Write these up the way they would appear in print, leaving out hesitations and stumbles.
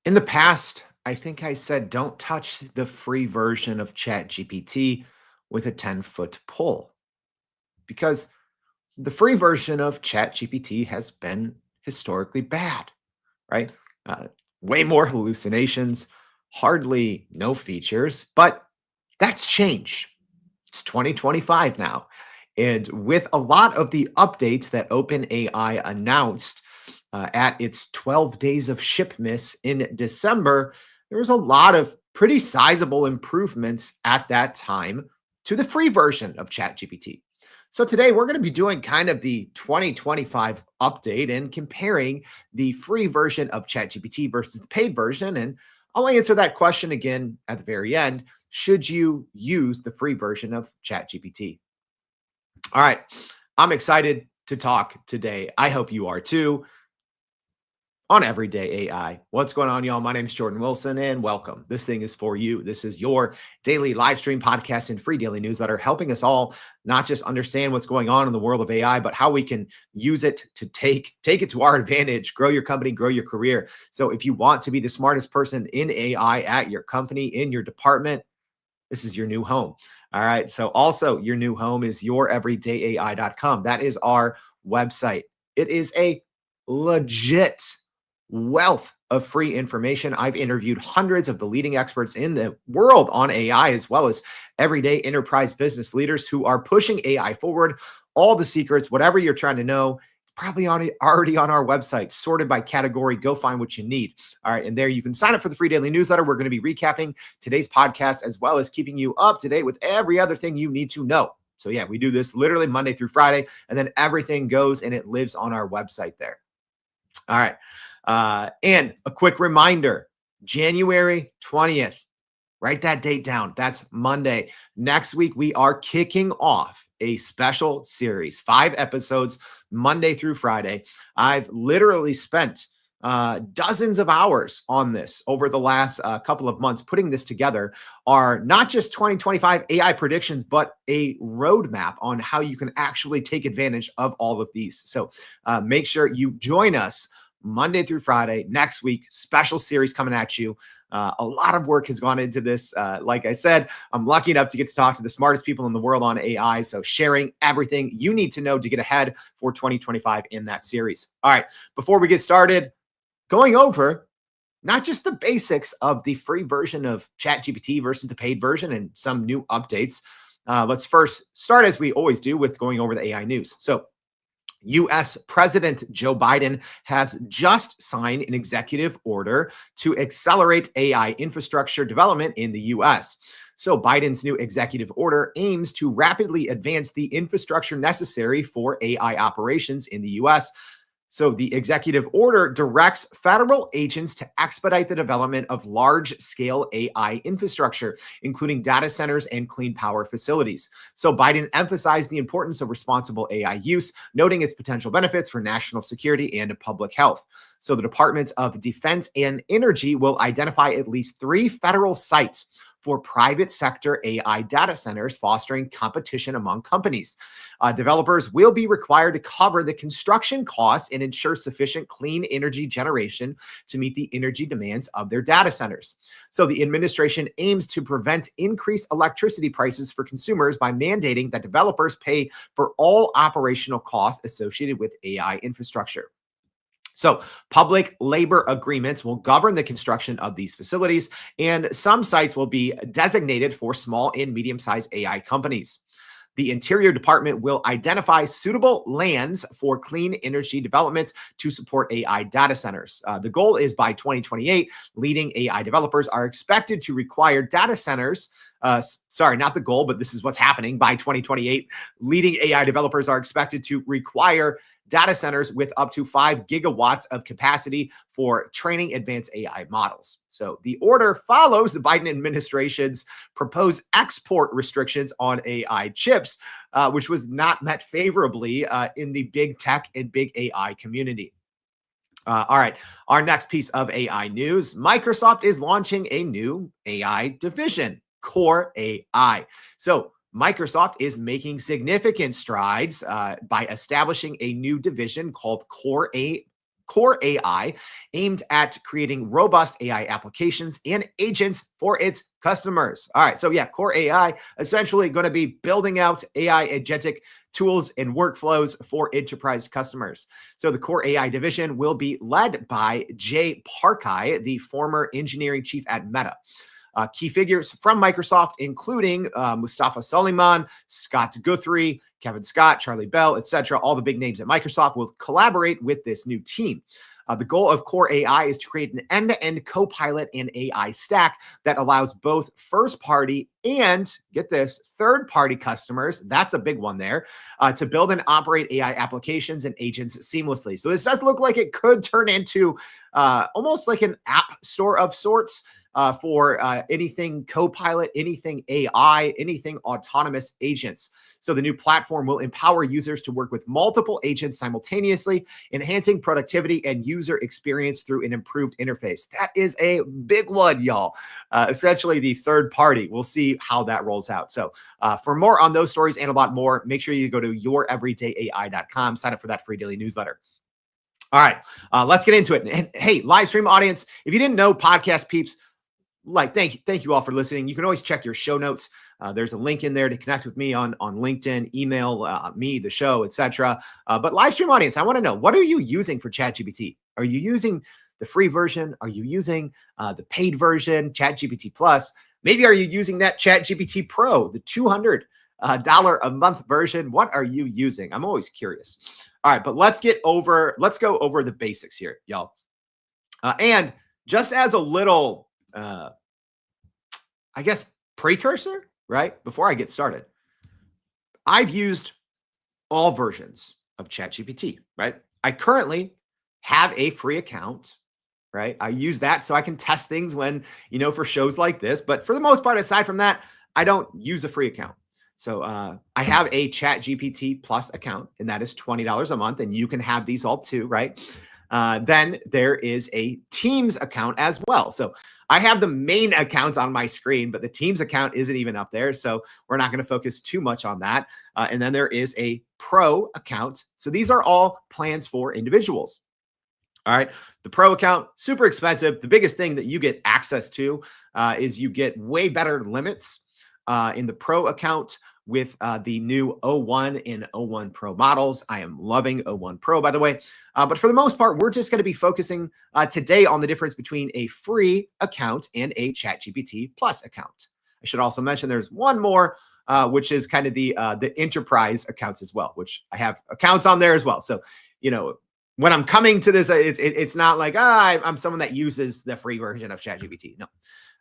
In the past, I think I said don't touch the free version of ChatGPT with a 10-foot pole because the free version of ChatGPT has been historically bad, right? Uh, Way more hallucinations, hardly no features, but that's changed. It's 2025 now. And with a lot of the updates that OpenAI announced at its 12 days of Shipmas in December, there was a lot of pretty sizable improvements at that time to the free version of ChatGPT. So today we're going to be doing kind of the 2025 update and comparing the free version of ChatGPT versus the paid version. And I'll answer that question again at the very end. Should you use the free version of ChatGPT? All right. I'm excited to talk today. I hope you are too on Everyday AI. What's going on, y'all? My name is Jordan Wilson, and welcome. This thing is for you. This is your daily live stream podcast and free daily newsletter, helping us all not just understand what's going on in the world of AI, but how we can use it to take it to our advantage, grow your company, grow your career. So if you want to be the smartest person in AI at your company, in your department, this is your new home. All right. So also your new home is youreverydayai.com. That is our website. It is a legit wealth of free information. I've interviewed hundreds of the leading experts in the world on AI, as well as everyday enterprise business leaders who are pushing AI forward. All the secrets, whatever you're trying to know, it's probably already on our website, sorted by category. Go find what you need. All right. And there you can sign up for the free daily newsletter. We're going to be recapping today's podcast, as well as keeping you up to date with every other thing you need to know. So yeah, we do this literally Monday through Friday, and then everything goes and it lives on our website there. All right. And a quick reminder, January 20th, write that date down. That's Monday. Next week, we are kicking off a special series, 5 episodes, Monday through Friday. I've literally spent dozens of hours on this over the last couple of months. Putting this together are not just 2025 AI predictions, but a roadmap on how you can actually take advantage of all of these. So make sure you join us Monday through Friday next week. Special series coming at you. A lot of work has gone into this. Like I said, I'm lucky enough to get to talk to the smartest people in the world on AI. So sharing everything you need to know to get ahead for 2025 in that series. All right. Before we get started, going over not just the basics of the free version of ChatGPT versus the paid version and some new updates. Let's first start, as we always do, with going over the AI news. So U.S. President Joe Biden has just signed an executive order to accelerate AI infrastructure development in the U.S. So Biden's new executive order aims to rapidly advance the infrastructure necessary for AI operations in the U.S. So the executive order directs federal agents to expedite the development of large-scale AI infrastructure, including data centers and clean power facilities. So Biden emphasized the importance of responsible AI use, noting its potential benefits for national security and public health. So the Departments of Defense and Energy will identify at least 3 federal sites for private sector AI data centers, fostering competition among companies. Developers will be required to cover the construction costs and ensure sufficient clean energy generation to meet the energy demands of their data centers. So the administration aims to prevent increased electricity prices for consumers by mandating that developers pay for all operational costs associated with AI infrastructure. So, public labor agreements will govern the construction of these facilities, and some sites will be designated for small and medium-sized AI companies. The Interior Department will identify suitable lands for clean energy development to support AI data centers. The goal is by 2028, leading AI developers are expected to require data centers. Sorry, not the goal, but this is what's happening. By 2028, leading AI developers are expected to require data centers with up to 5 gigawatts of capacity for training advanced AI models. So the order follows the Biden administration's proposed export restrictions on AI chips, which was not met favorably in the big tech and big AI community. All right, our next piece of AI news. Microsoft is launching a new AI division, Core AI. So Microsoft is making significant strides by establishing a new division called Core AI. Core AI, aimed at creating robust AI applications and agents for its customers. All right, so yeah, Core AI essentially going to be building out AI agentic tools and workflows for enterprise customers. So the Core AI division will be led by Jay Parkai, the former engineering chief at Meta. Key figures from Microsoft, including Mustafa Suleiman, Scott Guthrie, Kevin Scott, Charlie Bell, etc. All the big names at Microsoft will collaborate with this new team. The goal of Core AI is to create an end-to-end co-pilot and AI stack that allows both first-party and, get this, third-party customers, that's a big one there, to build and operate AI applications and agents seamlessly. So this does look like it could turn into almost like an app store of sorts for anything Copilot, anything AI, anything autonomous agents. So the new platform will empower users to work with multiple agents simultaneously, enhancing productivity and user experience through an improved interface. That is a big one, y'all. Essentially the third party. We'll see how that rolls out. So for more on those stories and a lot more, make sure you go to youreverydayai.com, sign up for that free daily newsletter. All right, let's get into it. And hey, live stream audience, if you didn't know, podcast peeps, thank you all for listening. You can always check your show notes. There's a link in there to connect with me on LinkedIn, email me, the show, etc. But live stream audience, I want to know, what are you using for ChatGPT? Are you using the free version? Are you using the paid version, ChatGPT Plus? Maybe are you using that ChatGPT Pro, the $200 a month version? What are you using? I'm always curious. All right, but let's go over the basics here, y'all. And just as a little I guess, precursor, right? Before I get started, I've used all versions of ChatGPT, right? I currently have a free account, right? I use that so I can test things when, for shows like this. But for the most part, aside from that, I don't use a free account. So I have a ChatGPT Plus account, and that is $20 a month. And you can have these all too, right? Then there is a Teams account as well. So I have the main account on my screen, but the Teams account isn't even up there. So we're not going to focus too much on that. And then there is a Pro account. So these are all plans for individuals. All right. The Pro account, super expensive. The biggest thing that you get access to is you get way better limits in the Pro account with the new O1 and O1 Pro models. I am loving O1 Pro, by the way. But for the most part, we're just going to be focusing today on the difference between a free account and a ChatGPT Plus account. I should also mention there's one more, which is kind of the enterprise accounts as well, which I have accounts on there as well. So, when I'm coming to this, it's not like I'm someone that uses the free version of ChatGPT. No,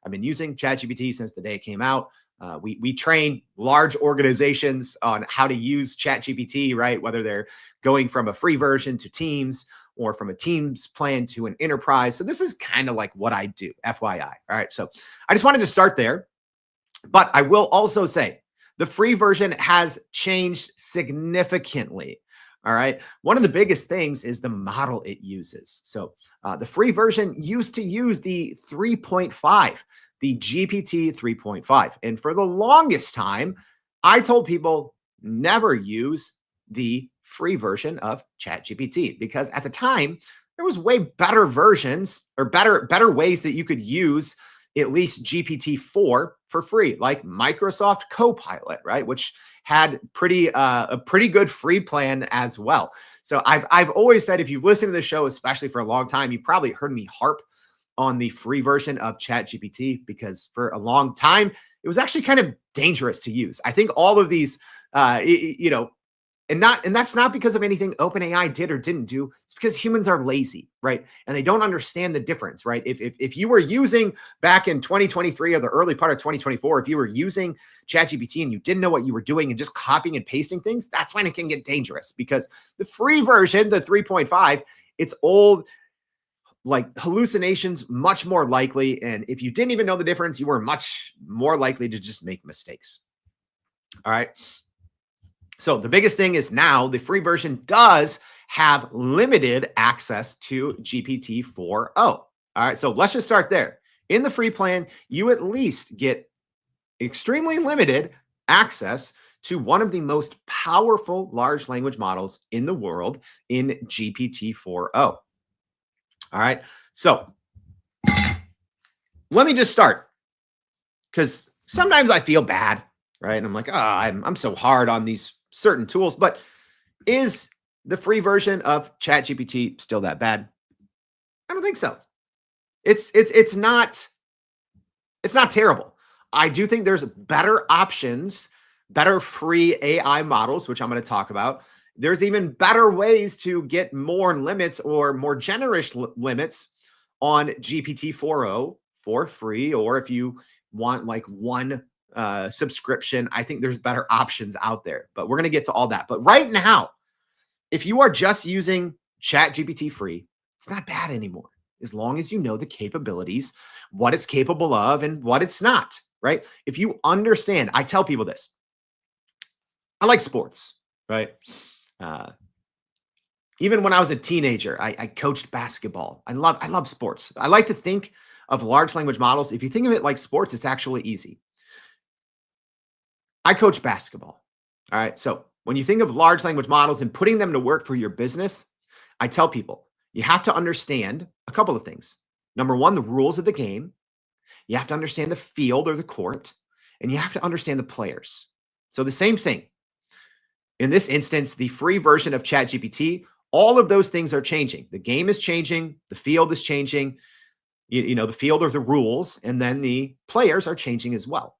I've been using ChatGPT since the day it came out. We train large organizations on how to use ChatGPT, right? Whether they're going from a free version to Teams or from a Teams plan to an enterprise. So this is kind of like what I do, FYI. All right. So I just wanted to start there. But I will also say the free version has changed significantly. All right. One of the biggest things is the model it uses. So the free version used to use the 3.5. The GPT 3.5. And for the longest time, I told people never use the free version of ChatGPT because at the time, there was way better versions or better ways that you could use at least GPT-4 for free, like Microsoft Copilot, right? Which had a pretty good free plan as well. So I've always said, if you've listened to the show, especially for a long time, you've probably heard me harp on the free version of ChatGPT because for a long time, it was actually kind of dangerous to use. I think all of these, and that's not because of anything OpenAI did or didn't do. It's because humans are lazy, right? And they don't understand the difference, right? If you were using back in 2023 or the early part of 2024, if you were using ChatGPT and you didn't know what you were doing and just copying and pasting things, that's when it can get dangerous because the free version, the 3.5, it's old, like hallucinations, much more likely. And if you didn't even know the difference, you were much more likely to just make mistakes. All right. So the biggest thing is now the free version does have limited access to GPT-4o. All right. So let's just start there. In the free plan, you at least get extremely limited access to one of the most powerful large language models in the world in GPT-4o. All right. So let me just start, because sometimes I feel bad, right? And I'm like, oh, I'm so hard on these certain tools. But is the free version of ChatGPT still that bad? I don't think so. It's it's not terrible. I do think there's better options, better free AI models, which I'm going to talk about. There's even better ways to get more limits or more generous limits on GPT 4.0 for free. Or if you want like one subscription, I think there's better options out there. But we're going to get to all that. But right now, if you are just using ChatGPT free, it's not bad anymore, as long as you know the capabilities, what it's capable of, and what it's not, right? If you understand, I tell people this. I like sports, right? Uh, Even when I was a teenager, I coached basketball. I love sports. I like to think of large language models. If you think of it like sports, it's actually easy. I coach basketball. All right. So when you think of large language models and putting them to work for your business, I tell people you have to understand a couple of things. Number one, the rules of the game. You have to understand the field or the court, and you have to understand the players. So the same thing. In this instance, the free version of ChatGPT, all of those things are changing. The game is changing, the field is changing, the field are the rules, and then the players are changing as well.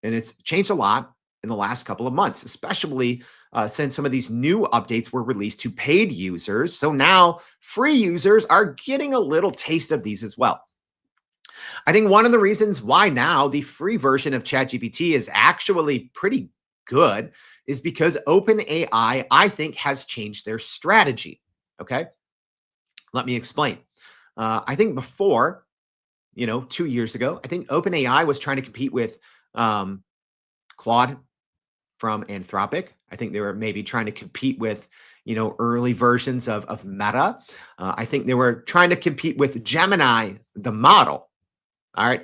And it's changed a lot in the last couple of months, especially since some of these new updates were released to paid users. So now free users are getting a little taste of these as well. I think one of the reasons why now the free version of ChatGPT is actually pretty good is because OpenAI, I think, has changed their strategy. Okay. Let me explain. I think before, 2 years ago, I think OpenAI was trying to compete with Claude from Anthropic. I think they were maybe trying to compete with, early versions of Meta. I think they were trying to compete with Gemini, the model. All right.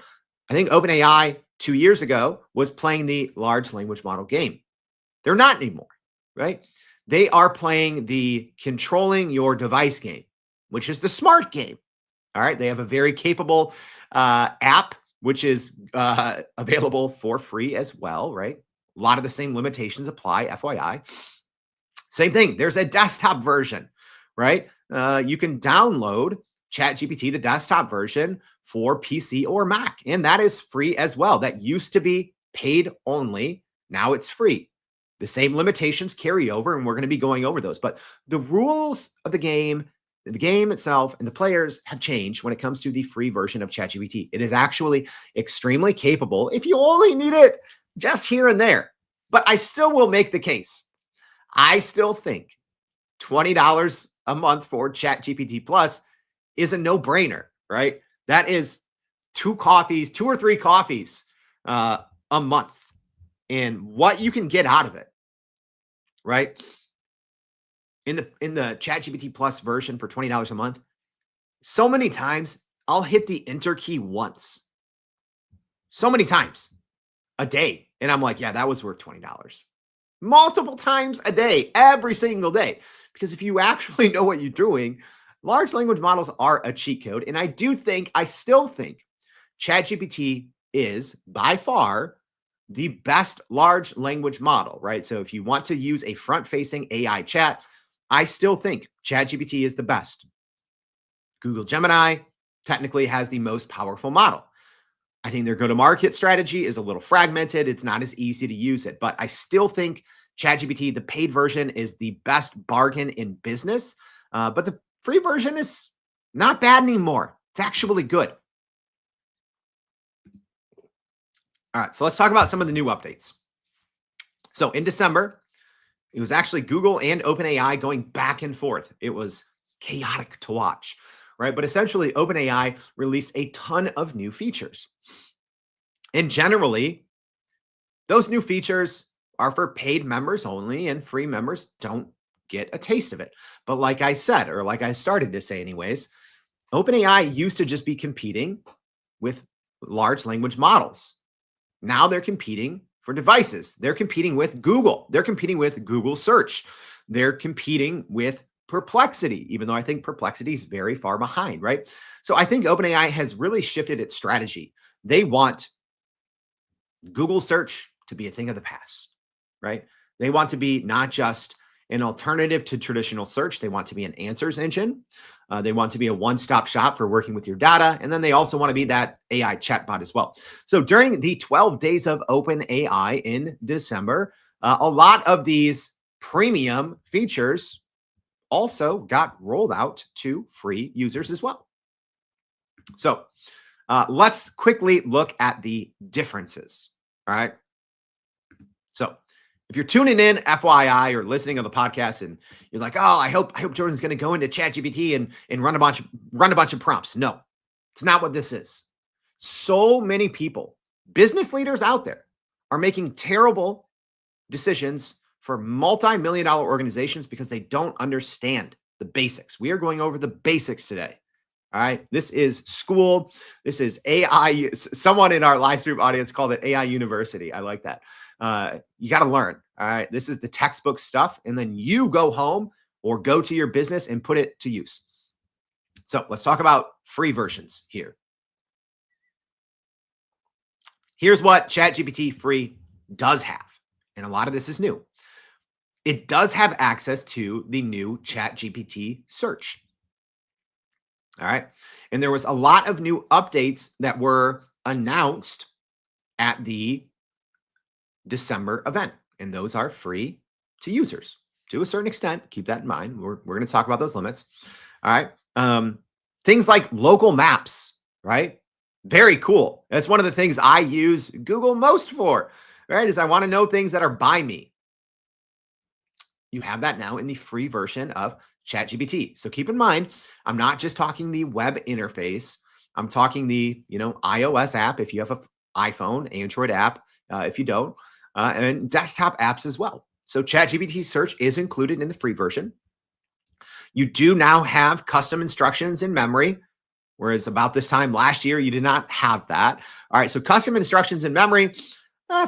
I think OpenAI 2 years ago was playing the large language model game. They're not anymore, right? They are playing the controlling your device game, which is the smart game. All right. They have a very capable app, which is available for free as well, right? A lot of the same limitations apply, FYI. Same thing. There's a desktop version, right? You can download ChatGPT, the desktop version, for PC or Mac, and that is free as well. That used to be paid only. Now it's free. The same limitations carry over, and we're going to be going over those. But the rules of the game itself, and the players have changed when it comes to the free version of ChatGPT. It is actually extremely capable if you only need it just here and there. But I still will make the case. I still think $20 a month for ChatGPT Plus is a no-brainer, right? That is 2 or 3 coffees a month, and what you can get out of it, right? In the ChatGPT Plus version for $20 a month, so many times I'll hit the enter key once. So many times a day. And I'm like, yeah, that was worth $20. Multiple times a day, every single day. Because if you actually know what you're doing, large language models are a cheat code. And I still think ChatGPT is by far the best large language model, right? So if you want to use a front-facing AI chat, I still think ChatGPT is the best. Google Gemini technically has the most powerful model. I think their go-to-market strategy is a little fragmented. It's not as easy to use it, but I still think ChatGPT, the paid version, is the best bargain in business. But the free version is not bad anymore. It's actually good. All right, so let's talk about some of the new updates. So in December, it was actually Google and OpenAI going back and forth. It was chaotic to watch, right? But essentially, OpenAI released a ton of new features. And generally, those new features are for paid members only, and free members don't get a taste of it. But like I said, or like I started to say anyways, OpenAI used to just be competing with large language models. Now they're competing for devices. They're competing with Google. They're competing with Google search. They're competing with Perplexity, even though I think Perplexity is very far behind, right? So I think OpenAI has really shifted its strategy. They want Google search to be a thing of the past, right? They want to be not just an alternative to traditional search, they want to be an answers engine. They want to be a one stop shop for working with your data. And then they also want to be that AI chatbot as well. So during the 12 days of OpenAI in December, a lot of these premium features also got rolled out to free users as well. So let's quickly look at the differences. All right. So if you're tuning in, FYI, or listening on the podcast, and you're like, "Oh, I hope Jordan's going to go into ChatGPT and run a bunch of prompts." No, it's not what this is. So many people, business leaders out there, are making terrible decisions for multi-million dollar organizations because they don't understand the basics. We are going over the basics today. All right. This is school. This is AI. Someone in our live stream audience called it AI University. I like that. You got to learn. All right. This is the textbook stuff. And then you go home or go to your business and put it to use. So let's talk about free versions here. Here's what ChatGPT free does have. And a lot of this is new. It does have access to the new ChatGPT search. All right. And there was a lot of new updates that were announced at the December event. And those are free to users to a certain extent. Keep that in mind. We're going to talk about those limits. All right. Things like local maps, right? Very cool. That's one of the things I use Google most for, right? Is I want to know things that are by me. You have that now in the free version of ChatGPT. So keep in mind, I'm not just talking the web interface. I'm talking the, iOS app if you have an iPhone, Android app if you don't, and desktop apps as well. So ChatGPT search is included in the free version. You do now have custom instructions in memory, whereas about this time last year, you did not have that. All right, so custom instructions in memory,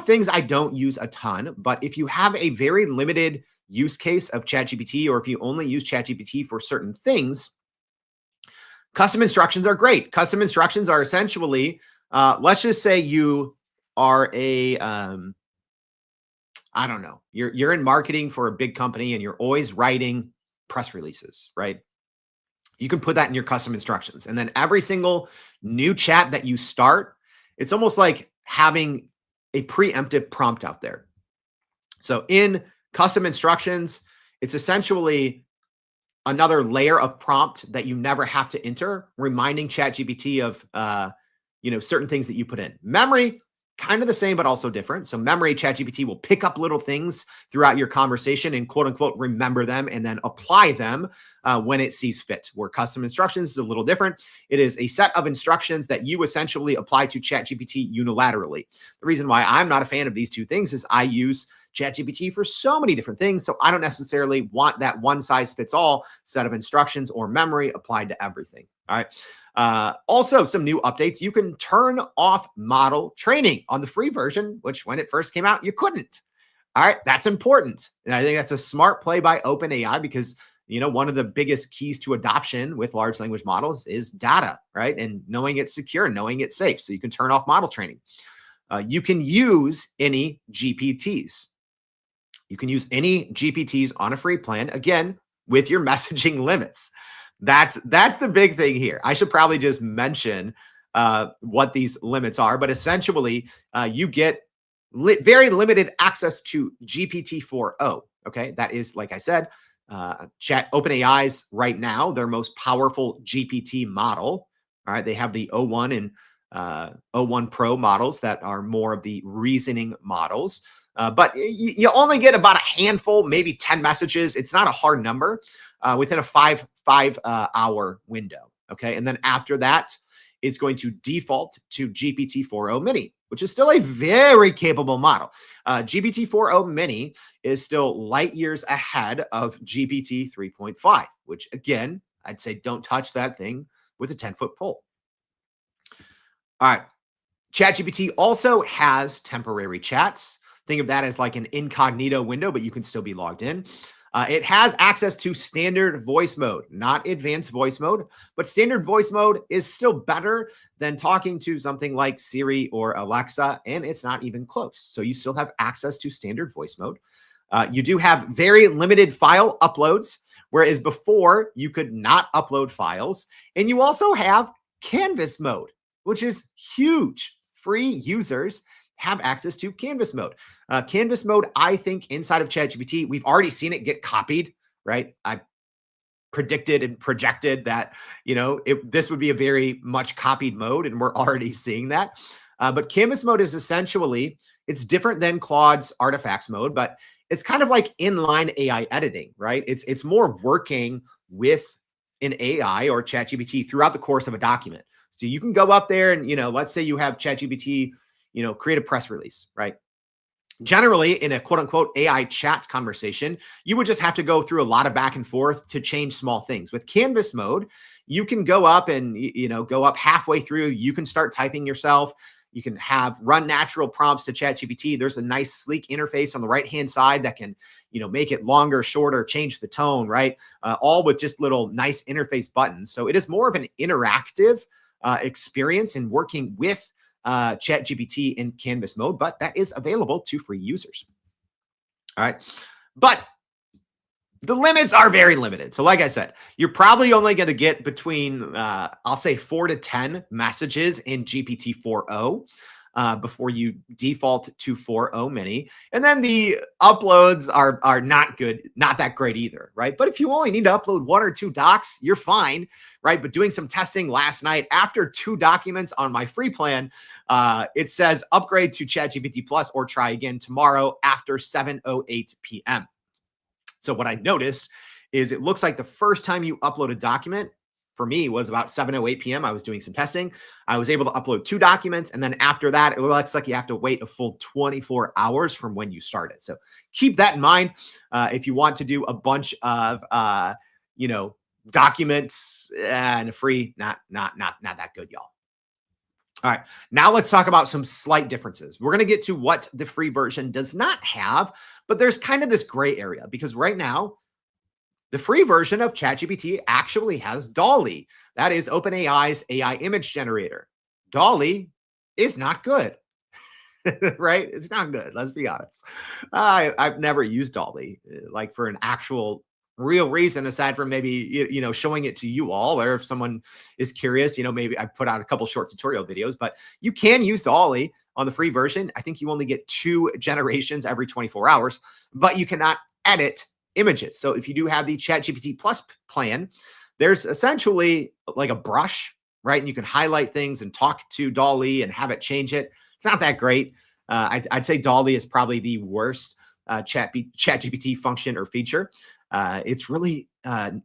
things I don't use a ton, but if you have a very limited use case of ChatGPT, or if you only use ChatGPT for certain things, custom instructions are great. Custom instructions are essentially, let's just say you are I don't know, you're in marketing for a big company and you're always writing press releases, right? You can put that in your custom instructions. And then every single new chat that you start, it's almost like having a preemptive prompt out there. So in custom instructions, it's essentially another layer of prompt that you never have to enter, reminding ChatGPT of certain things that you put in. Memory, kind of the same, but also different. So memory, ChatGPT will pick up little things throughout your conversation and quote unquote remember them and then apply them when it sees fit. Where custom instructions is a little different. It is a set of instructions that you essentially apply to ChatGPT unilaterally. The reason why I'm not a fan of these two things is I use ChatGPT for so many different things. So I don't necessarily want that one size fits all set of instructions or memory applied to everything. All right. Also, some new updates. You can turn off model training on the free version, which when it first came out, you couldn't. All right. That's important. And I think that's a smart play by OpenAI because, one of the biggest keys to adoption with large language models is data, right? And knowing it's secure, knowing it's safe. So you can turn off model training. You can use any GPTs. You can use any GPTs on a free plan, again, with your messaging limits. That's the big thing here. I should probably just mention what these limits are, but essentially you get very limited access to GPT-4o. Okay, that is, like I said, OpenAI's right now their most powerful GPT model. All right, they have the O1 and O1 Pro models that are more of the reasoning models. But you only get about a handful, maybe 10 messages. It's not a hard number within a five hour window. Okay. And then after that, it's going to default to GPT-4o Mini, which is still a very capable model. GPT-4o Mini is still light years ahead of GPT 3.5, which again, I'd say don't touch that thing with a 10-foot pole. All right. ChatGPT also has temporary chats. Think of that as like an incognito window, but you can still be logged in. It has access to standard voice mode, not advanced voice mode, but standard voice mode is still better than talking to something like Siri or Alexa, and it's not even close. So you still have access to standard voice mode. You do have very limited file uploads, whereas before you could not upload files. And you also have Canvas mode, which is huge. Free users have access to Canvas mode. Canvas mode, I think inside of ChatGPT, we've already seen it get copied, right? I predicted and projected that, this would be a very much copied mode, and we're already seeing that. But Canvas mode is essentially, it's different than Claude's artifacts mode, but it's kind of like inline AI editing, right? It's more working with an AI or ChatGPT throughout the course of a document. So you can go up there and, let's say you have ChatGPT, create a press release, right? Generally, in a quote unquote AI chat conversation, you would just have to go through a lot of back and forth to change small things. With Canvas mode, you can go up and, go up halfway through. You can start typing yourself. You can run natural prompts to ChatGPT. There's a nice sleek interface on the right-hand side that can, make it longer, shorter, change the tone, right? All with just little nice interface buttons. So it is more of an interactive experience in working with ChatGPT in Canvas mode, but that is available to free users. All right. But the limits are very limited. So like I said, you're probably only going to get between, I'll say 4 to 10 messages in GPT 4.0 before you default to 4.0 mini. And then the uploads are not good, not that great either, right? But if you only need to upload 1 or 2 docs, you're fine, right? But doing some testing last night, after 2 documents on my free plan, it says upgrade to ChatGPT Plus or try again tomorrow after 7:08 p.m. So what I noticed is it looks like the first time you upload a document for me was about 7:08 p.m. I was doing some testing. I was able to upload 2 documents. And then after that, it looks like you have to wait a full 24 hours from when you started. So keep that in mind. If you want to do a bunch of, documents and free, not that good, y'all. All right, now let's talk about some slight differences. We're going to get to what the free version does not have, but there's kind of this gray area because right now, the free version of ChatGPT actually has DALL-E. That is OpenAI's AI image generator. DALL-E is not good, right? It's not good. Let's be honest. I've never used DALL-E like for an actual real reason aside from maybe, showing it to you all, or if someone is curious, maybe I put out a couple short tutorial videos, but you can use DALL-E on the free version. I think you only get 2 generations every 24 hours, but you cannot edit images. So if you do have the ChatGPT Plus plan, there's essentially like a brush, right? And you can highlight things and talk to DALL-E and have it change it. It's not that great. I'd say DALL-E is probably the worst ChatGPT function or feature. It's really an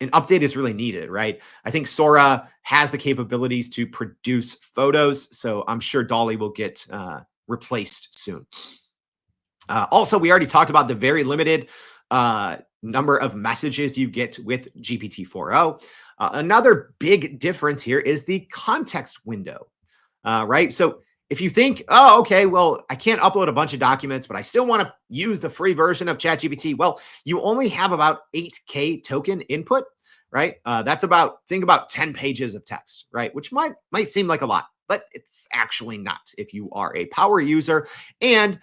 update is really needed, right? I think Sora has the capabilities to produce photos, so I'm sure DALL-E will get replaced soon. Also, we already talked about the very limited number of messages you get with GPT 4.0. Another big difference here is the context window, right? So if you think, oh, okay, well, I can't upload a bunch of documents, but I still want to use the free version of ChatGPT. Well, you only have about 8K token input, right? That's think about 10 pages of text, right? Which might seem like a lot, but it's actually not if you are a power user. And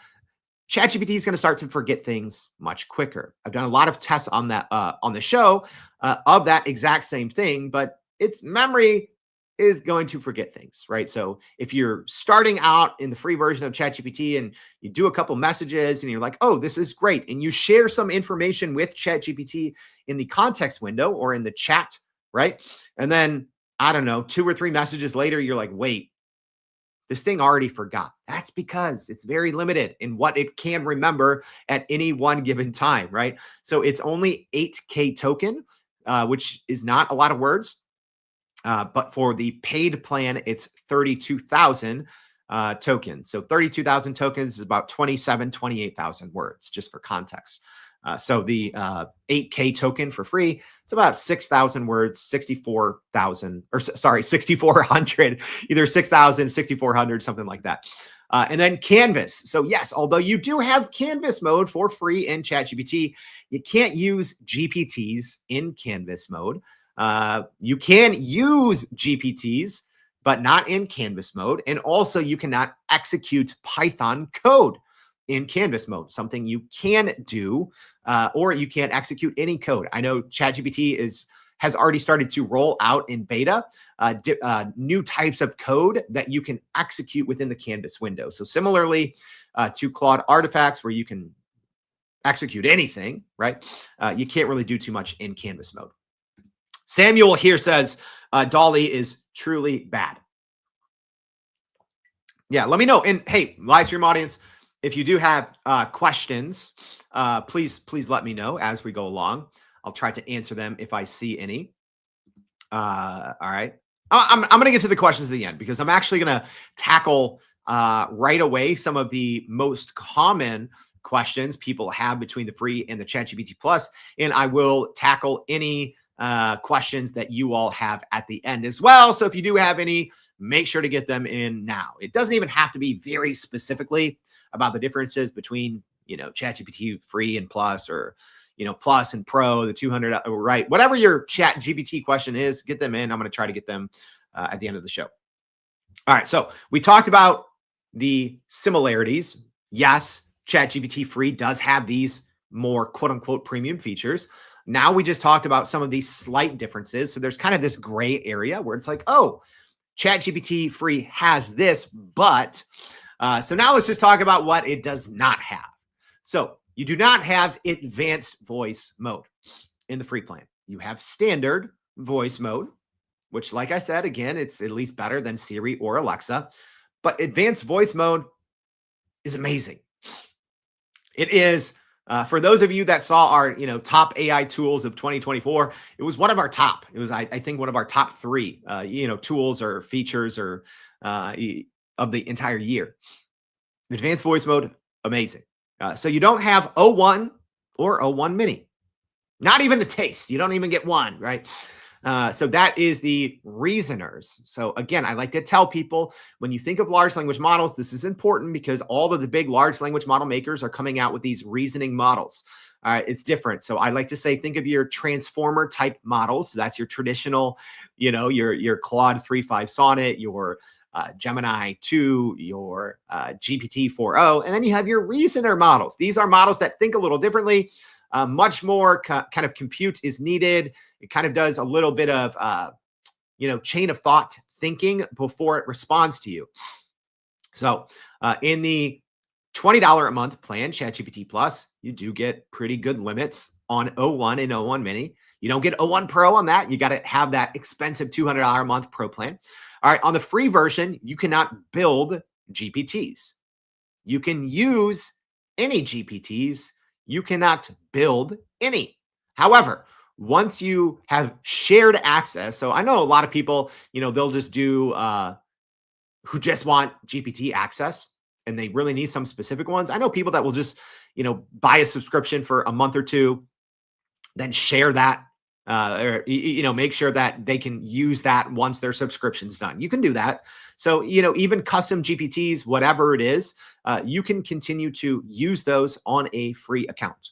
ChatGPT is going to start to forget things much quicker. I've done a lot of tests on that on the show of that exact same thing, but its memory is going to forget things, right? So if you're starting out in the free version of ChatGPT and you do a couple messages and you're like, oh, this is great, and you share some information with ChatGPT in the context window or in the chat, right? And then, I don't know, 2 or 3 messages later, you're like, wait, this thing already forgot. That's because it's very limited in what it can remember at any one given time, right? So it's only 8K token, which is not a lot of words. But for the paid plan, it's 32,000 tokens. So 32,000 tokens is about 28,000 words, just for context. So the 8K token for free, it's about 6,000 words, 64,000, or sorry, 6,400, either 6,000, 6,400, something like that. And then Canvas. So yes, although you do have Canvas mode for free in ChatGPT, you can't use GPTs in Canvas mode. You can use GPTs, but not in Canvas mode. And also you cannot execute Python code in Canvas mode, something you can do, or you can't execute any code. I know ChatGPT has already started to roll out in beta new types of code that you can execute within the Canvas window. So similarly to Claude Artifacts, where you can execute anything, right? You can't really do too much in Canvas mode. Samuel here says, Dolly is truly bad. Yeah, let me know. And hey, live stream audience, if you do have questions, please let me know as we go along. I'll try to answer them if I see any. All right. I'm going to get to the questions at the end because I'm actually going to tackle right away some of the most common questions people have between the free and the ChatGPT Plus, and I will tackle any questions that you all have at the end as well. So if you do have any, make sure to get them in now. It doesn't even have to be very specifically about the differences between, ChatGPT free and plus, or Plus and Pro, the 200, right? Whatever your ChatGPT question is, get them in. I'm going to try to get them at the end of the show. All right. So we talked about the similarities. Yes, ChatGPT free does have these more quote unquote premium features. Now we just talked about some of these slight differences. So there's kind of this gray area where it's like, oh, ChatGPT free has this, but so now let's just talk about what it does not have. So you do not have advanced voice mode in the free plan. You have standard voice mode, which, like I said, again, it's at least better than Siri or Alexa. But advanced voice mode is amazing. It is, for those of you that saw our, top AI tools of 2024, it was one of our top. It was, I think, one of our top 3, tools or features or of the entire year. Advanced voice mode, amazing. So you don't have O1 or O1 mini, not even the taste. You don't even get one, right? So that is the reasoners. So again, I like to tell people when you think of large language models, this is important because all of the big large language model makers are coming out with these reasoning models. It's different. So I like to say, think of your transformer type models. So that's your traditional, your Claude 3.5 Sonnet, your Gemini 2, your GPT 4.0, and then you have your reasoner models. These are models that think a little differently. Much more kind of compute is needed. It kind of does a little bit of, chain of thought thinking before it responds to you. So in the $20 a month plan, ChatGPT Plus, you do get pretty good limits on O1 and O1 mini. You don't get O1 Pro on that. You got to have that expensive $200 a month Pro plan. All right, on the free version, you cannot build GPTs. You can use any GPTs. You cannot build any. However, once you have shared access, so I know a lot of people, they'll just do, who just want GPT access and they really need some specific ones. I know people that will just, buy a subscription for a month or two, then share that, or, make sure that they can use that once their subscription's done. You can do that. So, even custom GPTs, whatever it is, you can continue to use those on a free account.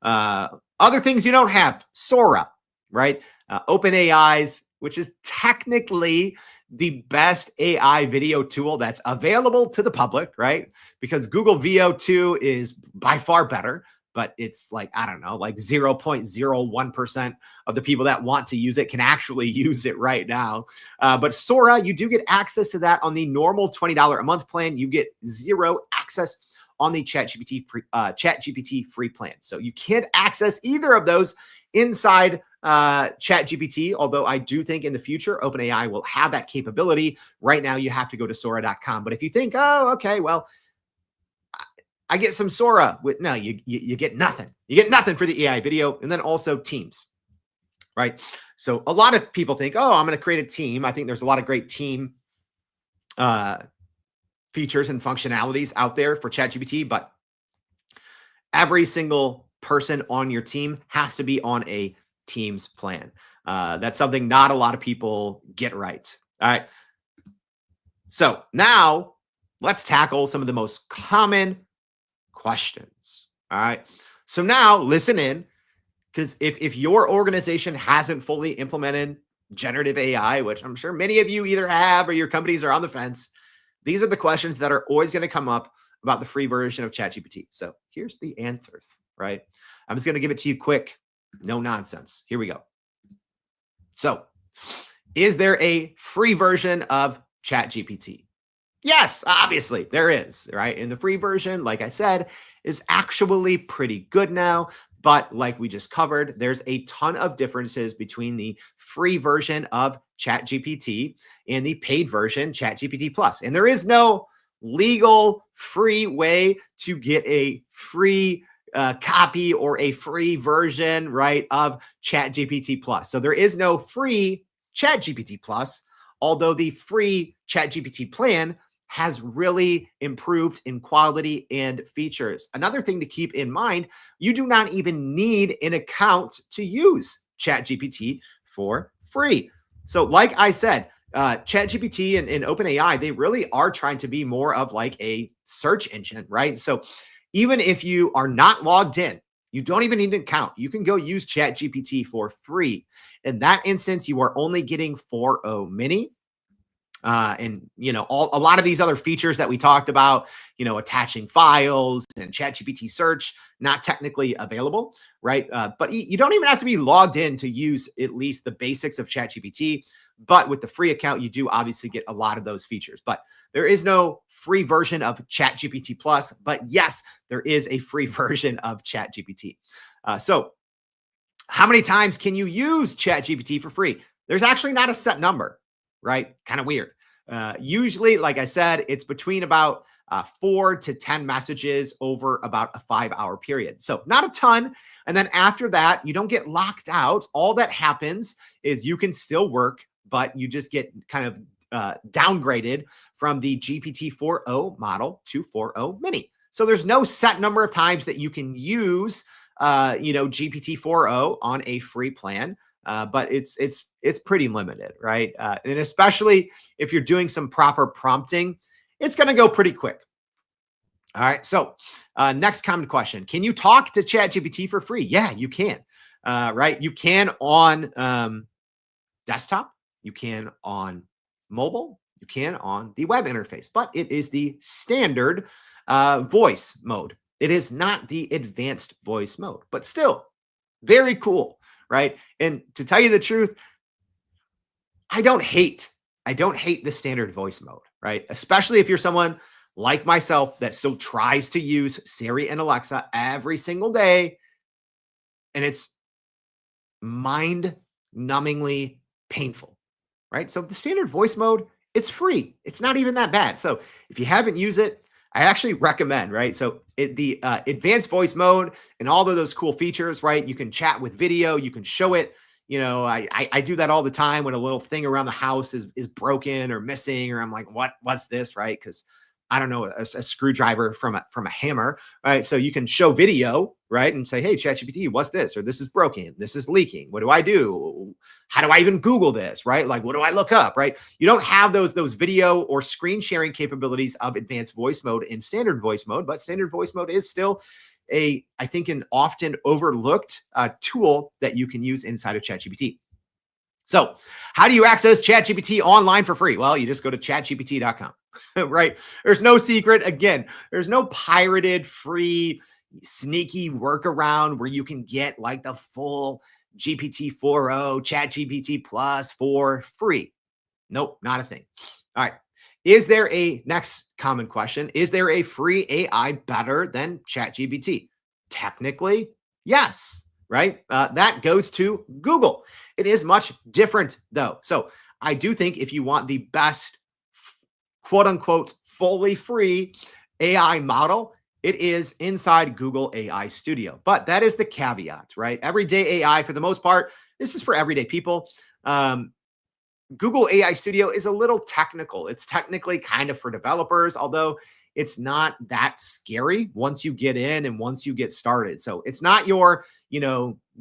Other things you don't have, Sora, right? OpenAI's, which is technically the best AI video tool that's available to the public, right? Because Google VO2 is by far better, but it's like, I don't know, like 0.01% of the people that want to use it can actually use it right now. But Sora, you do get access to that on the normal $20 a month plan. You get zero access on the ChatGPT free plan. So you can't access either of those inside ChatGPT, although I do think in the future, OpenAI will have that capability. Right now, you have to go to Sora.com. But if you think, oh, okay, well, I get some Sora. No, you get nothing. You get nothing for the AI video. And then also Teams, right? So a lot of people think, oh, I'm going to create a team. I think there's a lot of great team features and functionalities out there for ChatGPT, but every single person on your team has to be on a Teams plan. That's something not a lot of people get right. All right. So now let's tackle some of the most common questions. All right. So now listen in, because if your organization hasn't fully implemented generative AI, which I'm sure many of you either have or your companies are on the fence, these are the questions that are always going to come up about the free version of ChatGPT. So here's the answers, right? I'm just going to give it to you quick, no nonsense. Here we go. So, is there a free version of ChatGPT? Yes, obviously there is, right? And the free version, like I said, is actually pretty good now. But like we just covered, there's a ton of differences between the free version of ChatGPT and the paid version, ChatGPT Plus. And there is no legal free way to get a free copy or a free version, right, of ChatGPT Plus. So there is no free ChatGPT Plus, although the free ChatGPT plan has really improved in quality and features. Another thing to keep in mind, you do not even need an account to use ChatGPT for free. So like I said, ChatGPT and OpenAI, they really are trying to be more of like a search engine, right? So even if you are not logged in, you don't even need an account. You can go use ChatGPT for free. In that instance, you are only getting 4.0 mini. And a lot of these other features that we talked about, attaching files and ChatGPT search, not technically available, right? But you don't even have to be logged in to use at least the basics of ChatGPT. But with the free account, you do obviously get a lot of those features. But there is no free version of ChatGPT Plus. But yes, there is a free version of ChatGPT. So how many times can you use ChatGPT for free? There's actually not a set number, right? Kind of weird. Usually, like I said, it's between about 4 to 10 messages over about a 5-hour period. So not a ton. And then after that, you don't get locked out. All that happens is you can still work, but you just get kind of downgraded from the GPT 4.0 model to 4.0 mini. So there's no set number of times that you can use GPT 4.0 on a free plan. But it's pretty limited, right? And especially if you're doing some proper prompting, it's going to go pretty quick. All right. So next common question: can you talk to ChatGPT for free? Yeah, you can. Right? You can on desktop. You can on mobile. You can on the web interface. But it is the standard voice mode. It is not the advanced voice mode. But still, very cool. Right. And to tell you the truth, I don't hate the standard voice mode, right? Especially if you're someone like myself that still tries to use Siri and Alexa every single day. And it's mind-numbingly painful, right? So the standard voice mode, it's free. It's not even that bad. So if you haven't used it, I actually recommend, right? So the advanced voice mode and all of those cool features, right? You can chat with video, you can show it. I do that all the time when a little thing around the house is broken or missing, or I'm like, what's this, right? Because I don't know, a screwdriver from a hammer, right? So you can show video, right? And say, hey, ChatGPT, what's this? Or this is broken. This is leaking. What do I do? How do I even Google this, right? Like, what do I look up, right? You don't have those video or screen sharing capabilities of advanced voice mode in standard voice mode, but standard voice mode is still I think, an often overlooked tool that you can use inside of ChatGPT. So how do you access ChatGPT online for free? Well, you just go to chatgpt.com, right? There's no secret. Again, there's no pirated, free, sneaky workaround where you can get like the full GPT 4.0, ChatGPT Plus for free. Nope, not a thing. All right. Is there a next common question? Is there a free AI better than ChatGPT? Technically, yes, right? That goes to Google. It is much different though. So I do think if you want the best, quote unquote, fully free AI model, it is inside Google AI Studio. But that is the caveat, right? Everyday AI, for the most part, this is for everyday people. Google AI Studio is a little technical. It's technically kind of for developers, although it's not that scary once you get in and once you get started. So it's not your,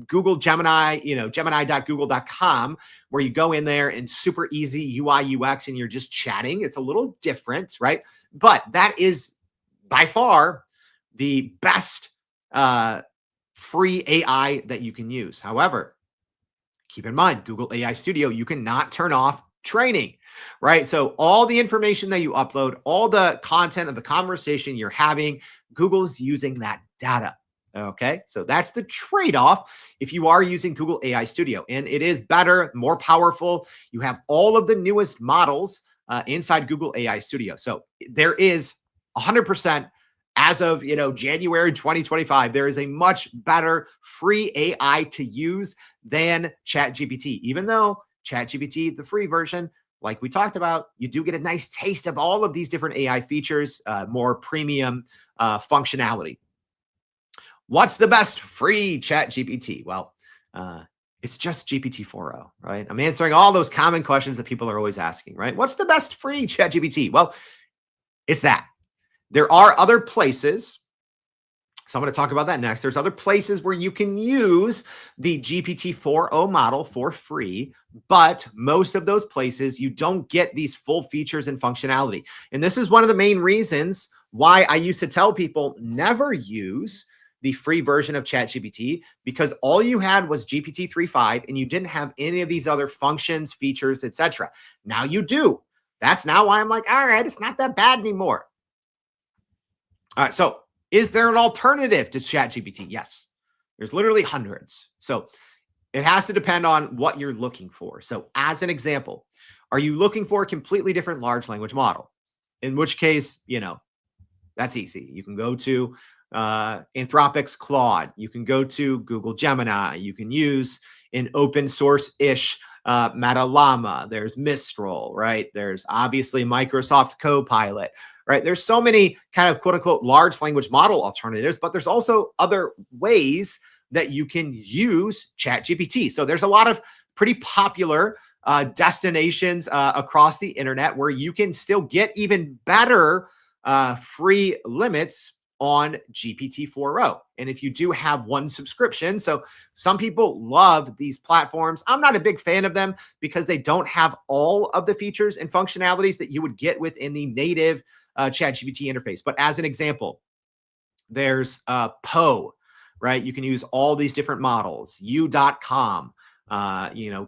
Google Gemini, gemini.google.com, where you go in there and super easy UI UX and you're just chatting. It's a little different, right? But that is by far the best free AI that you can use. However, keep in mind, Google AI Studio, you cannot turn off training, right? So all the information that you upload, all the content of the conversation you're having, Google's using that data. Okay, so that's the trade-off if you are using Google AI Studio, and it is better, more powerful. You have all of the newest models inside Google AI Studio. So there is 100%. As of January 2025, there is a much better free AI to use than ChatGPT. Even though ChatGPT, the free version, like we talked about, you do get a nice taste of all of these different AI features, more premium functionality. What's the best free ChatGPT? Well, it's just GPT-4o, right? I'm answering all those common questions that people are always asking, right? What's the best free ChatGPT? Well, it's that. There are other places, so I'm going to talk about that next. There's other places where you can use the GPT-4o model for free, but most of those places, you don't get these full features and functionality. And this is one of the main reasons why I used to tell people never use the free version of ChatGPT, because all you had was GPT-3.5 and you didn't have any of these other functions, features, etc. Now you do. That's now why I'm like, all right, it's not that bad anymore. All right, so is there an alternative to ChatGPT? Yes, there's literally hundreds. So it has to depend on what you're looking for. So as an example, are you looking for a completely different large language model? In which case, that's easy. You can go to Anthropic's Claude. You can go to Google Gemini. You can use an open source-ish Meta Llama. There's Mistral, right? There's obviously Microsoft Copilot, right? There's so many kind of quote unquote large language model alternatives, but there's also other ways that you can use ChatGPT. So there's a lot of pretty popular destinations across the internet where you can still get even better free limits on GPT-4o. And if you do have one subscription, so some people love these platforms. I'm not a big fan of them because they don't have all of the features and functionalities that you would get within the native ChatGPT interface. But as an example, there's Poe, right? You can use all these different models, U.com,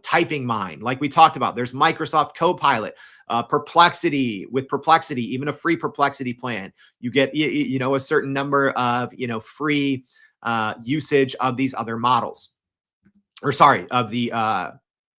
Typing Mind, like we talked about. There's Microsoft Copilot, Perplexity. With Perplexity, even a free Perplexity plan, you get a certain number of free usage of these other models, or sorry, of the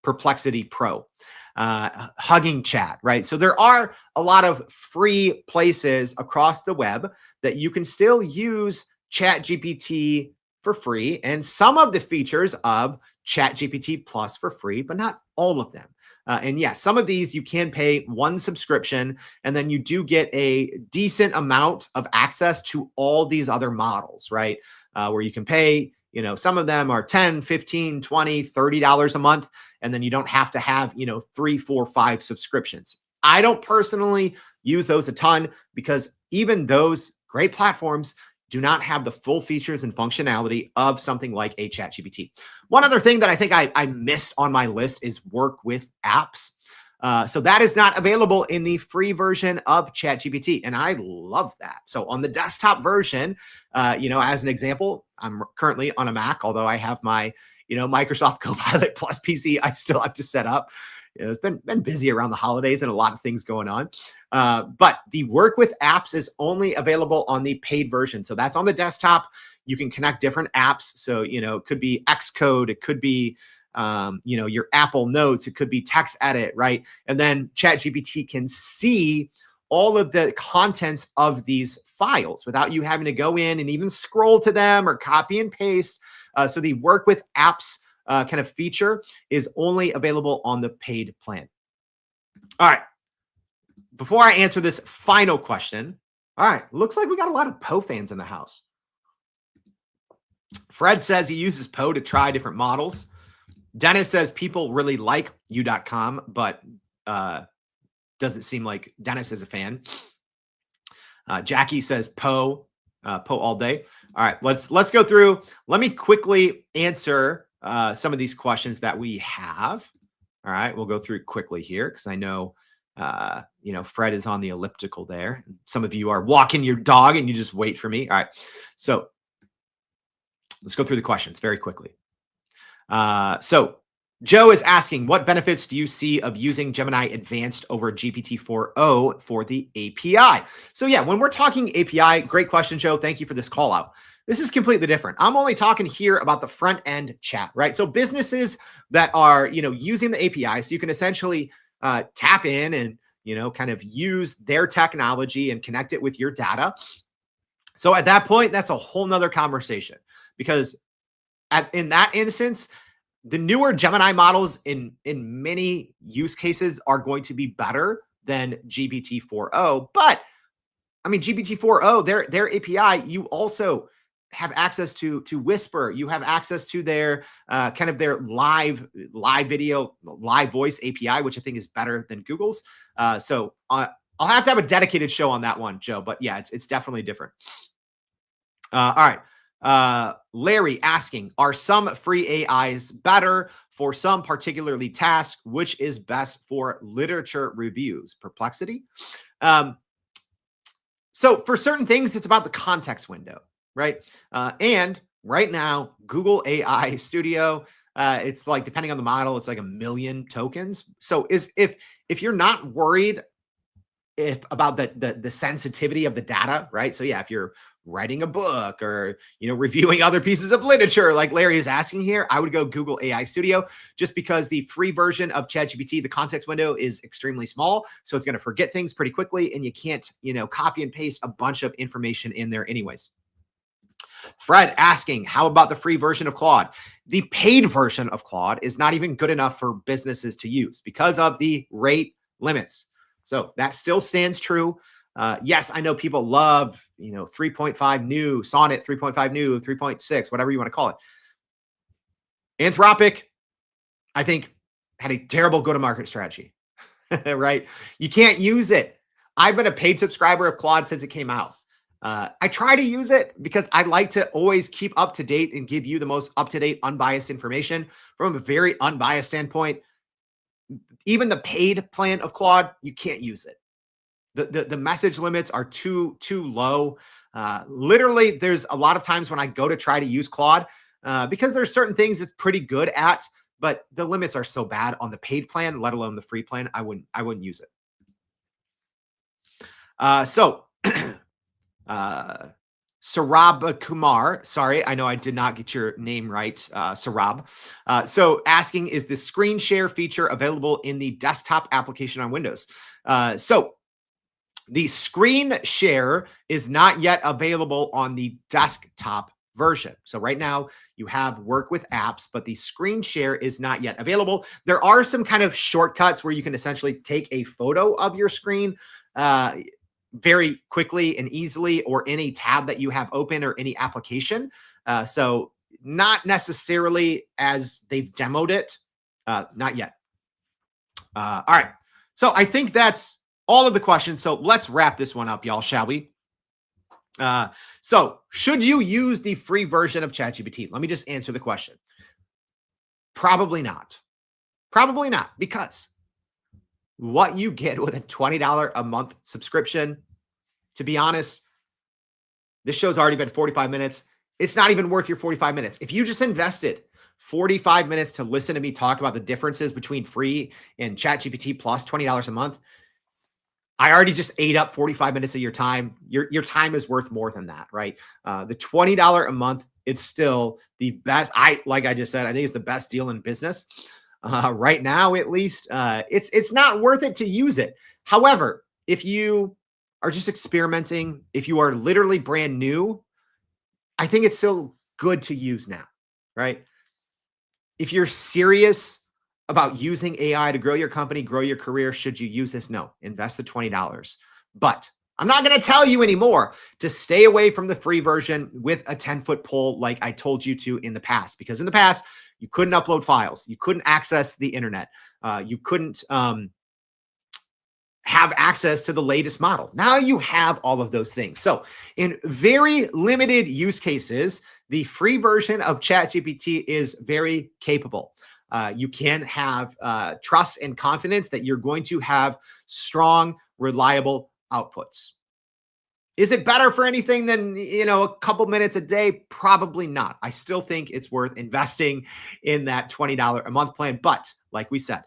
Perplexity Pro. Hugging Chat, right? So there are a lot of free places across the web that you can still use ChatGPT for free, and some of the features of ChatGPT Plus for free, but not all of them. And yes, some of these you can pay one subscription, and then you do get a decent amount of access to all these other models, right? Where you can pay, some of them are $10, $15, $20, $30 a month, and then you don't have to have, 3, 4, 5 subscriptions. I don't personally use those a ton because even those great platforms do not have the full features and functionality of something like a ChatGPT. One other thing that I think I missed on my list is work with apps. So that is not available in the free version of ChatGPT, and I love that. So on the desktop version, as an example, I'm currently on a Mac, although I have my, Microsoft Copilot Plus PC I still have to set up. It's been busy around the holidays and a lot of things going on. But the work with apps is only available on the paid version. So that's on the desktop. You can connect different apps. So, it could be Xcode, it could be, your Apple Notes, it could be Text Edit, right? And then ChatGPT can see all of the contents of these files without you having to go in and even scroll to them or copy and paste. So the work with apps kind of feature is only available on the paid plan. All right. Before I answer this final question, all right, looks like we got a lot of Poe fans in the house. Fred says he uses Poe to try different models. Dennis says people really like you.com, but doesn't seem like Dennis is a fan. Jackie says Poe all day. All right, let's go through. Let me quickly answer some of these questions that we have. All right, we'll go through quickly here because I know Fred is on the elliptical there. Some of you are walking your dog and you just wait for me. All right, so let's go through the questions very quickly. So Joe is asking, what benefits do you see of using Gemini Advanced over GPT-4o for the API? So yeah, when we're talking API, great question, Joe. Thank you for this call out. This is completely different. I'm only talking here about the front end chat, right? So businesses that are, using the API, so you can essentially tap in and, kind of use their technology and connect it with your data. So at that point, that's a whole nother conversation because in that instance, the newer Gemini models in many use cases are going to be better than GPT-4o. But I mean, GPT-4o, their API, you also have access to Whisper. You have access to their kind of their live video, live voice API, which I think is better than Google's. So I'll have to have a dedicated show on that one, Joe. But yeah, it's definitely different. All right. Larry asking, are some free AIs better for some particularly tasks? Which is best for literature reviews? Perplexity. So for certain things, it's about the context window, right? And right now, Google AI Studio, it's like, depending on the model, it's like 1 million tokens. So if you're not worried about the sensitivity of the data, right? So yeah, if you're writing a book or reviewing other pieces of literature like Larry is asking here, I would go Google AI Studio, just because the free version of ChatGPT, the context window is extremely small, so it's going to forget things pretty quickly, and you can't copy and paste a bunch of information in there anyways. Fred asking, how about the free version of Claude? The paid version of Claude is not even good enough for businesses to use because of the rate limits. So that still stands true. Yes, I know people love, 3.5 new, Sonnet 3.5 new, 3.6, whatever you want to call it. Anthropic, I think, had a terrible go-to-market strategy, right? You can't use it. I've been a paid subscriber of Claude since it came out. I try to use it because I like to always keep up to date and give you the most up-to-date, unbiased information from a very unbiased standpoint. Even the paid plan of Claude, you can't use it. The message limits are too low. Literally, there's a lot of times when I go to try to use Claude because there's certain things it's pretty good at, but the limits are so bad on the paid plan, let alone the free plan. I wouldn't use it. Sarab Kumar, sorry, I know I did not get your name right, Sarab. So asking, is the screen share feature available in the desktop application on Windows? So the screen share is not yet available on the desktop version. So right now you have work with apps, but the screen share is not yet available. There are some kind of shortcuts where you can essentially take a photo of your screen very quickly and easily, or any tab that you have open or any application. So not necessarily as they've demoed it, not yet. All right. So I think that's all of the questions. So let's wrap this one up, y'all, shall we? So should you use the free version of ChatGPT? Let me just answer the question. Probably not. Probably not, because what you get with a $20 a month subscription, to be honest, this show's already been 45 minutes. It's not even worth your 45 minutes. If you just invested 45 minutes to listen to me talk about the differences between free and ChatGPT Plus, $20 a month, I already just ate up 45 minutes of your time. Your time is worth more than that, right? The $20 a month, it's still the best. Like I just said, I think it's the best deal in business. Right now, at least, it's not worth it to use it. However, if you are just experimenting, if you are literally brand new, I think it's still good to use now, right? If you're serious about using AI to grow your company, grow your career, should you use this? No, invest the $20. But I'm not going to tell you anymore to stay away from the free version with a 10-foot pole like I told you to in the past, because in the past, You couldn't upload files. You couldn't access the internet. You couldn't have access to the latest model. Now you have all of those things. So in very limited use cases, the free version of ChatGPT is very capable. You can have trust and confidence that you're going to have strong, reliable outputs. Is it better for anything than, a couple minutes a day? Probably not. I still think it's worth investing in that $20 a month plan. But like we said,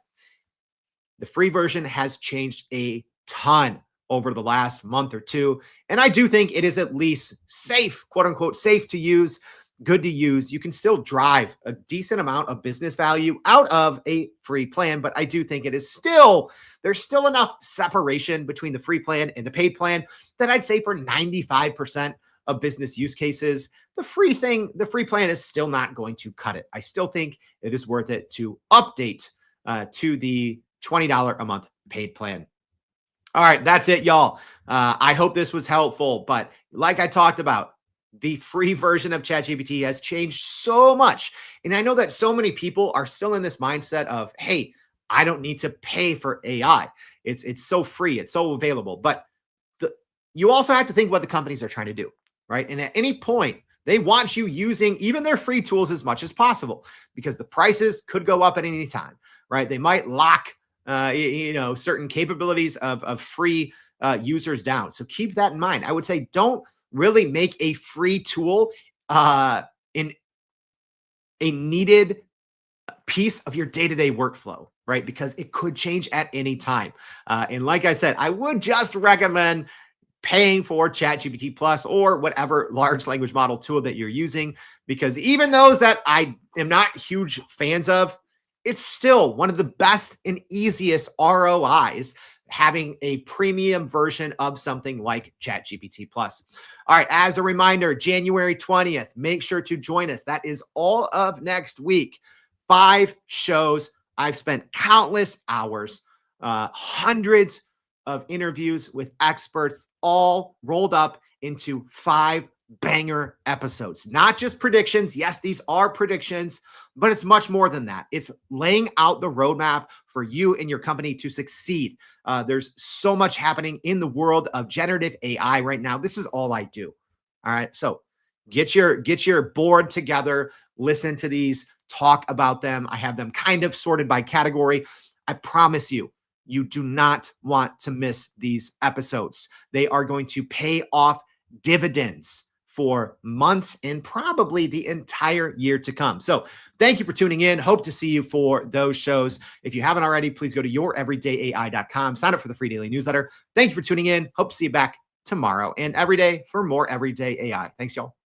the free version has changed a ton over the last month or two. And I do think it is at least safe, quote unquote, safe to use, good to use. You can still drive a decent amount of business value out of a free plan. But I do think there's still enough separation between the free plan and the paid plan that I'd say for 95% of business use cases, the free plan is still not going to cut it. I still think it is worth it to update to the $20 a month paid plan. All right, that's it, y'all. I hope this was helpful. But like I talked about, the free version of ChatGPT has changed so much. And I know that so many people are still in this mindset of, hey, I don't need to pay for AI. It's so free. It's so available. But you also have to think what the companies are trying to do, right? And at any point, they want you using even their free tools as much as possible because the prices could go up at any time, right? They might lock certain capabilities of free users down. So keep that in mind. I would say don't really make a free tool in a needed piece of your day-to-day workflow, right? Because it could change at any time. And like I said, I would just recommend paying for ChatGPT Plus or whatever large language model tool that you're using, because even those that I am not huge fans of, it's still one of the best and easiest ROIs having a premium version of something like ChatGPT Plus. All right, as a reminder, January 20th, make sure to join us. That is all of next week. 5 shows. I've spent countless hours, hundreds of interviews with experts, all rolled up into 5 banger episodes. Not just predictions. Yes, these are predictions, but it's much more than that. It's laying out the roadmap for you and your company to succeed. There's so much happening in the world of generative AI right now. This is all I do. All right. So get your board together, listen to these, talk about them. I have them kind of sorted by category. I promise you, you do not want to miss these episodes. They are going to pay off dividends for months and probably the entire year to come. So thank you for tuning in. Hope to see you for those shows. If you haven't already, please go to youreverydayai.com. Sign up for the free daily newsletter. Thank you for tuning in. Hope to see you back tomorrow and every day for more everyday AI. Thanks, y'all.